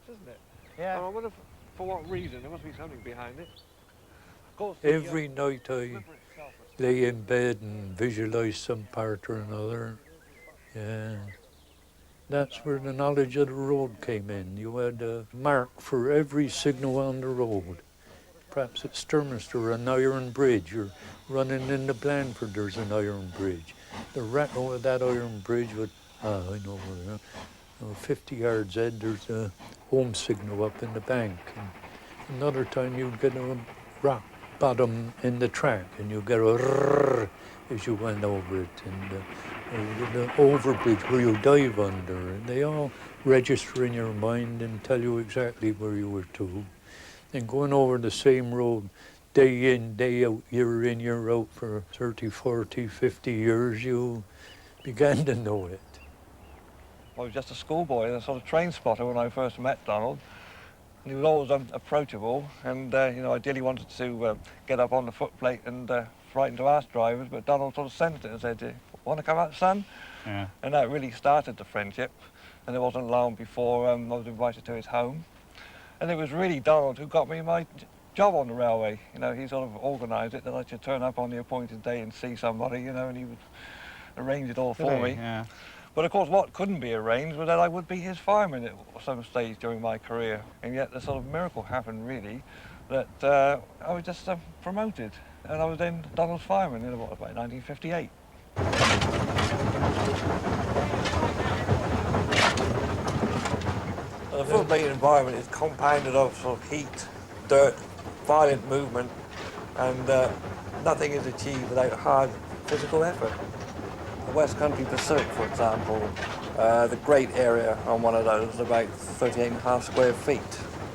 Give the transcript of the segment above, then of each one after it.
isn't it? Yeah. And I wonder for what reason. There must be something behind it. Of course, Every night I river itself is lay in bed and visualize some part or another. Yeah. That's where the knowledge of the road came in. You had a mark for every signal on the road. Perhaps at Sturminster, an iron bridge. You're running into Blandford, there's an iron bridge. The rattle of that iron bridge would, I know where, 50 yards ahead, there's a home signal up in the bank. And another time you'd get a rock bottom in the track and you get a rrrr as you went over it. And the overbridge where you dive under. And they all register in your mind and tell you exactly where you were to. And going over the same road day in, day out, year in, year out for 30, 40, 50 years, you began to know it. I was just a schoolboy and a sort of train spotter when I first met Donald. And he was always approachable and, ideally wanted to get up on the footplate and frightened to ask drivers, but Donald sort of sensed it and said, "Want to come out, son?" Yeah. And that really started the friendship. And it wasn't long before I was invited to his home. And it was really Donald who got me my job on the railway. He sort of organised it that I should turn up on the appointed day and see somebody, and he would arrange it all for me. Yeah. But of course, what couldn't be arranged was that I would be his fireman at some stage during my career. And yet the sort of miracle happened, really, that I was just promoted. And I was then Donald's fireman in about 1958. The footplate environment is compounded of sort of heat, dirt, violent movement, and nothing is achieved without hard physical effort. The West Country Pacific, for example, the great area on one of those is about 38.5 square feet.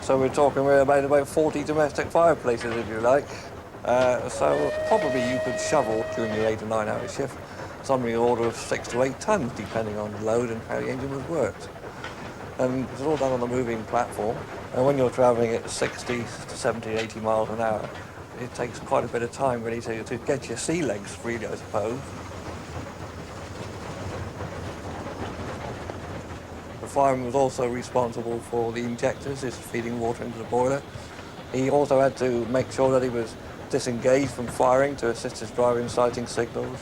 So we're talking about 40 domestic fireplaces, if you like. So probably you could shovel during your 8 or 9 hour shift something in the order of 6 to 8 tons, depending on the load and how the engine was worked. And it's all done on a moving platform. And when you're travelling at 60 to 70, 80 miles an hour, it takes quite a bit of time really to get your sea legs, really, I suppose. The fireman was also responsible for the injectors, is feeding water into the boiler. He also had to make sure that he was disengaged from firing to assist his driver in sighting signals.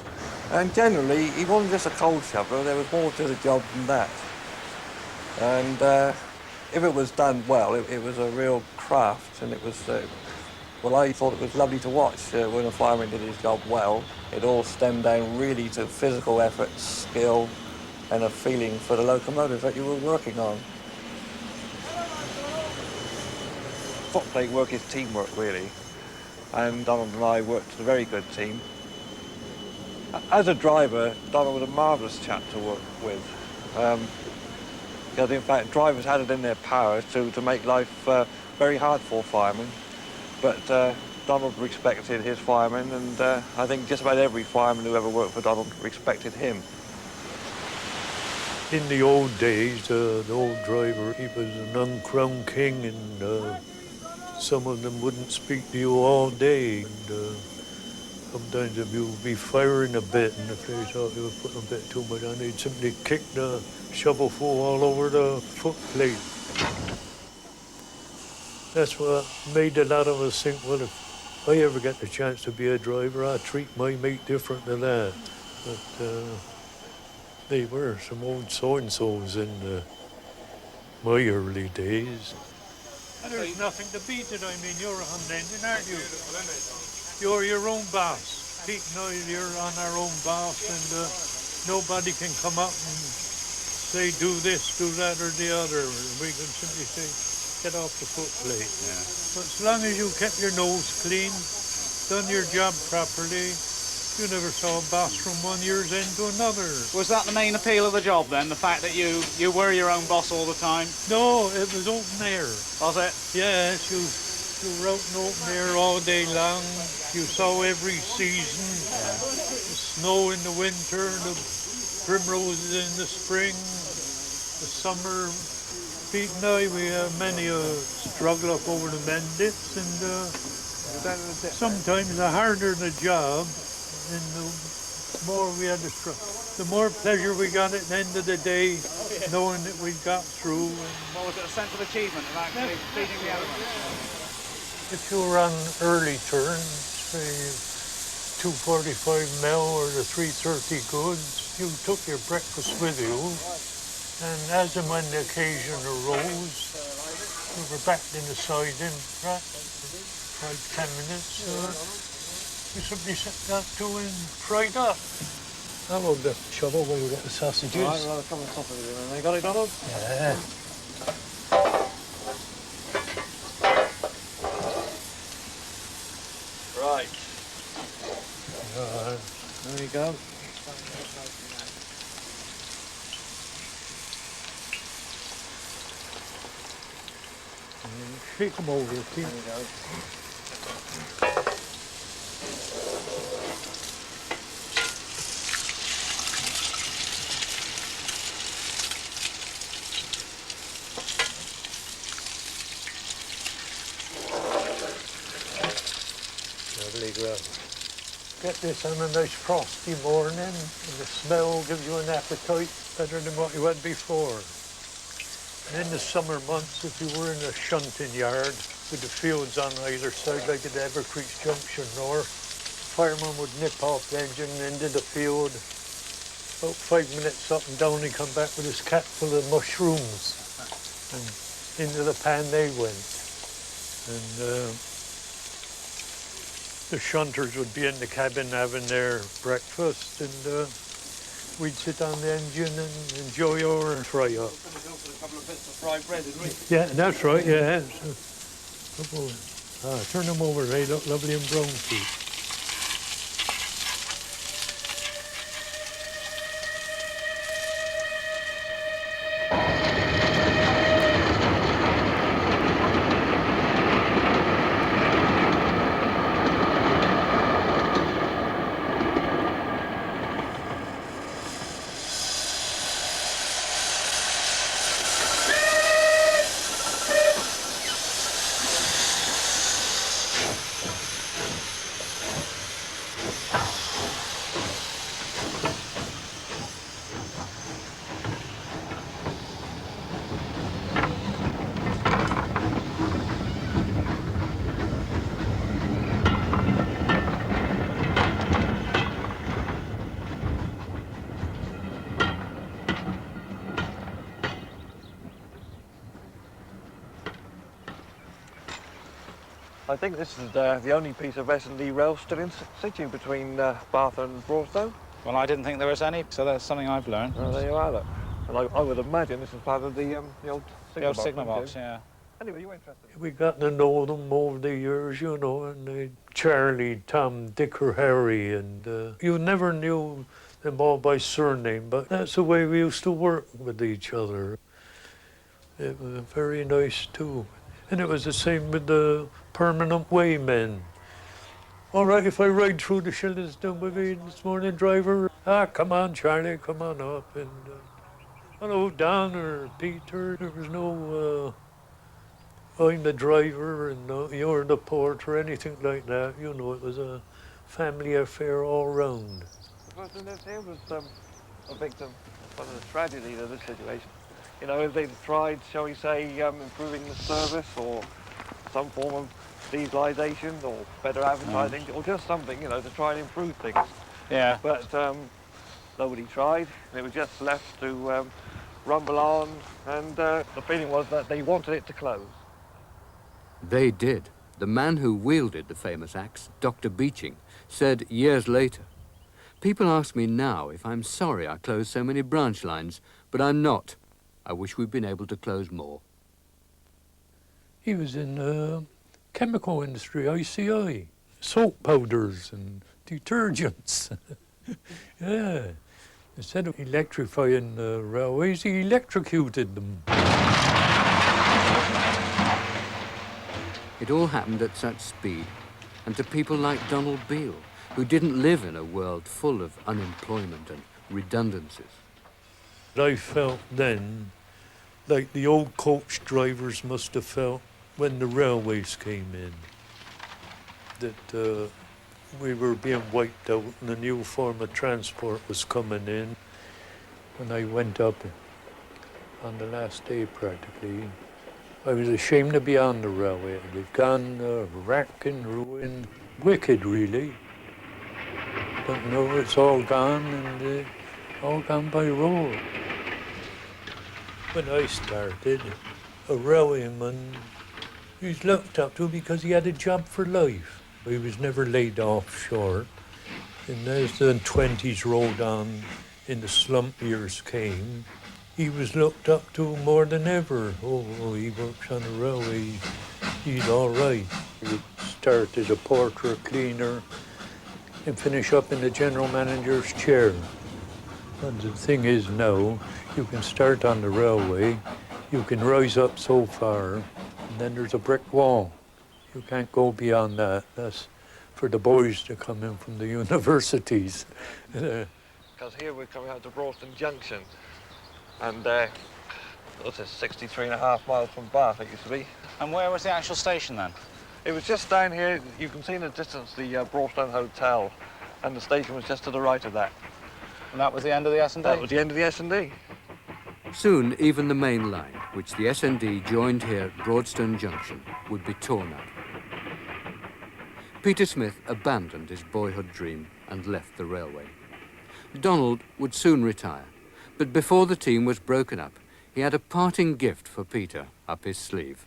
And generally, he wasn't just a cold shoveler, there was more to the job than that. And if it was done well, it was a real craft, and it was, I thought it was lovely to watch when a fireman did his job well. It all stemmed down really to physical effort, skill, and a feeling for the locomotive that you were working on. Footplate work is teamwork, really, and Donald and I worked as a very good team. As a driver, Donald was a marvellous chap to work with. Because in fact, drivers had it in their power to make life very hard for firemen. But Donald respected his firemen, and I think just about every fireman who ever worked for Donald respected him. In the old days, the old driver, he was an uncrowned king, and some of them wouldn't speak to you all day. And, sometimes if you would be firing a bit, and if they thought you were putting a bit too much on, they'd simply kick the shovelful all over the footplate. That's what made a lot of us think, well, if I ever get the chance to be a driver, I'll treat my mate different than that. But they were some old so-and-sos in my early days. And there's nothing to beat it. I mean, you're a Hum engine, aren't you? You're your own boss. Pete and I, you're on our own boss, and nobody can come up and say, do this, do that, or the other. We can simply say, get off the footplate. Yeah. But as long as you kept your nose clean, done your job properly, you never saw a boss from one year's end to another. Was that the main appeal of the job then, the fact that you were your own boss all the time? No, it was open air. Was it? Yes, you were out in open air all day long. You saw every season. Yeah. The snow in the winter, the primroses in the spring, the summer. Pete and I, we have many a struggle up over the Mendits, and sometimes the harder the job, and the more we had to struggle. The more pleasure we got at the end of the day knowing that we got through. And What was it, a sense of achievement of actually beating the elements? if you were on early turns, say 245 mil or the 330 goods, you took your breakfast with you, and as and when the occasion arose, you were backed in the siding, right? 5-10 minutes. You simply set that to and fried up. I love the shovel where you get the sausages. All right, well, come on top of it then. They got it, Donald? Yeah. Right. Uh, There you go. shake them over, There Keith. you go. Lovely grub. Get this on a nice frosty morning, and the smell gives you an appetite better than what you had before. And in the summer months, if you were in a shunting yard with the fields on either side, like at Evercreech Junction north, fireman would nip off the engine into the field. About 5 minutes up and down, he'd come back with his cap full of mushrooms, and into the pan they went. And the shunters would be in the cabin having their breakfast, and we'd sit on the engine and enjoy our fry up. We're going to go for a couple of bits of fried bread, didn't we? Yeah, that's right, yeah. Turn them over, they look lovely and brown, Pete. I think this is the only piece of S&D rail still in situ between Bath and Broadstone. Well, I didn't think there was any, so that's something I've learned. Oh, there you are, look. And I would imagine this is part of the old The old signal wouldn't box, you? yeah. Anyway, you interested? We got to know them over the years, you know, and Charlie, Tom, Dick or Harry, and you never knew them all by surname, but that's the way we used to work with each other. It was very nice too. And it was the same with the permanent waymen. All right, if I ride through the Shillinston with you this morning, driver? Come on, Charlie, come on up. And hello, Don or Peter. There was no, I'm the driver and you're the porter or anything like that. You know, it was a family affair all round. The person that lives here was a victim of the tragedy of this situation. You know, if they'd tried, shall we say, improving the service or some form of dieselisation or better advertising or just something, you know, to try and improve things. Yeah. But nobody tried. It was just left to rumble on, and the feeling was that they wanted it to close. They did. The man who wielded the famous axe, Dr. Beeching, said years later, "People ask me now if I'm sorry I closed so many branch lines, but I'm not. I wish we'd been able to close more." He was in the chemical industry, ICI, soap powders and detergents. Yeah. Instead of electrifying the railways, he electrocuted them. It all happened at such speed, and to people like Donald Beale, who didn't live in a world full of unemployment and redundancies. I felt then like the old coach drivers must have felt when the railways came in, that we were being wiped out and a new form of transport was coming in. When I went up on the last day practically. I was ashamed to be on the railway. It had gone rack and ruin, wicked really. But no, it's all gone and all gone by road. When I started, a railwayman, he was looked up to because he had a job for life. He was never laid off short. And as the 20s rolled on and the slump years came, he was looked up to more than ever. Oh, he works on the railway, he's all right. He would start as a porter, cleaner, and finish up in the general manager's chair. And the thing is now, you can start on the railway, you can rise up so far, and then there's a brick wall. You can't go beyond that. That's for the boys to come in from the universities. Because here we're coming out to Broughton Junction, and what's this, 63.5 miles from Bath it used to be. And where was the actual station then? It was just down here. You can see in the distance the Broadstone Hotel, and the station was just to the right of that. And that was the end of the S&D? That was the end of the S&D. Soon, even the main line, which the S&D joined here at Broadstone Junction, would be torn up. Peter Smith abandoned his boyhood dream and left the railway. Donald would soon retire, but before the team was broken up, he had a parting gift for Peter up his sleeve.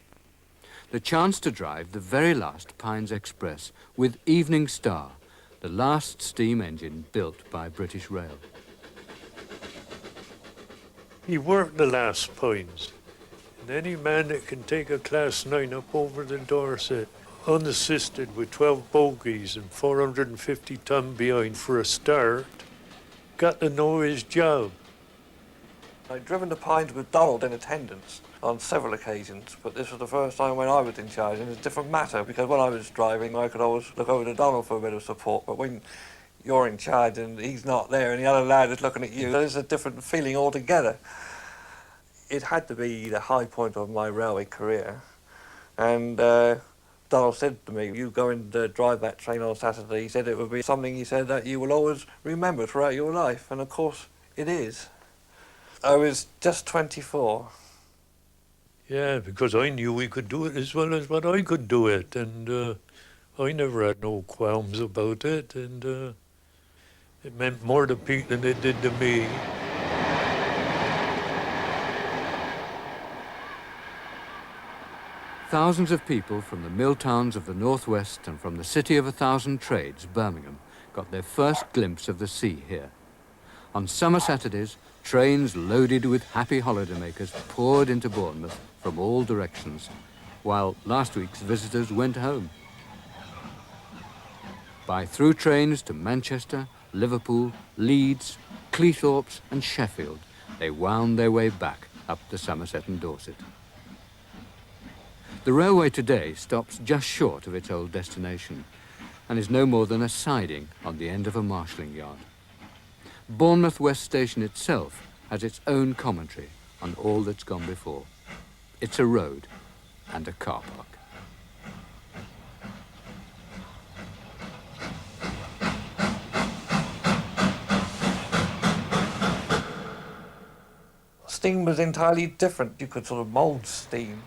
The chance to drive the very last Pines Express with Evening Star, the last steam engine built by British Rail. He worked the last Pines. And any man that can take a Class 9 up over the Dorset, unassisted with 12 bogies and 450 ton behind for a start, got to know his job. I'd driven to Pines with Donald in attendance on several occasions, but this was the first time when I was in charge, and it's a different matter, because when I was driving, I could always look over to Donald for a bit of support, but when you're in charge and he's not there and the other lad is looking at you, there's a different feeling altogether. It had to be the high point of my railway career, and Donald said to me, you go and drive that train on Saturday. He said it would be something, he said, that you will always remember throughout your life, and of course it is. I was just 24. Yeah, because I knew he could do it as well as what I could do it, and I never had no qualms about it, and it meant more to Pete than it did to me. Thousands of people from the mill towns of the northwest and from the city of 1,000 trades, Birmingham, got their first glimpse of the sea here. On summer Saturdays, trains loaded with happy holidaymakers poured into Bournemouth from all directions, while last week's visitors went home. By through trains to Manchester, Liverpool, Leeds, Cleethorpes and Sheffield, they wound their way back up the Somerset and Dorset. The railway today stops just short of its old destination and is no more than a siding on the end of a marshalling yard. Bournemouth West Station itself has its own commentary on all that's gone before. It's a road and a car park. Steam was entirely different. You could sort of mould steam.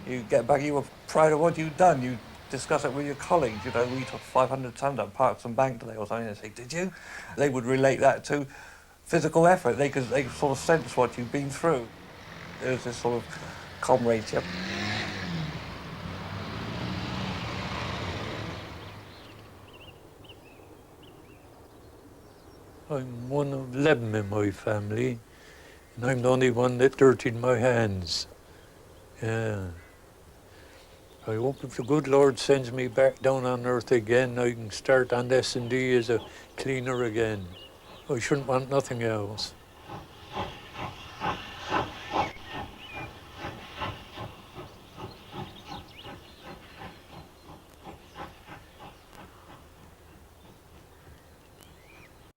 You get back, you were proud of what you'd done. You discuss it with your colleagues. You know, we took 500 tons up Parks and Bank today or something, and say, did you? They would relate that to physical effort. They could sort of sense what you've been through. There was this sort of comradeship. I'm one of 11 in my family, and I'm the only one that dirtied my hands. Yeah. I hope if the good Lord sends me back down on earth again, I can start on S&D as a cleaner again. I shouldn't want nothing else.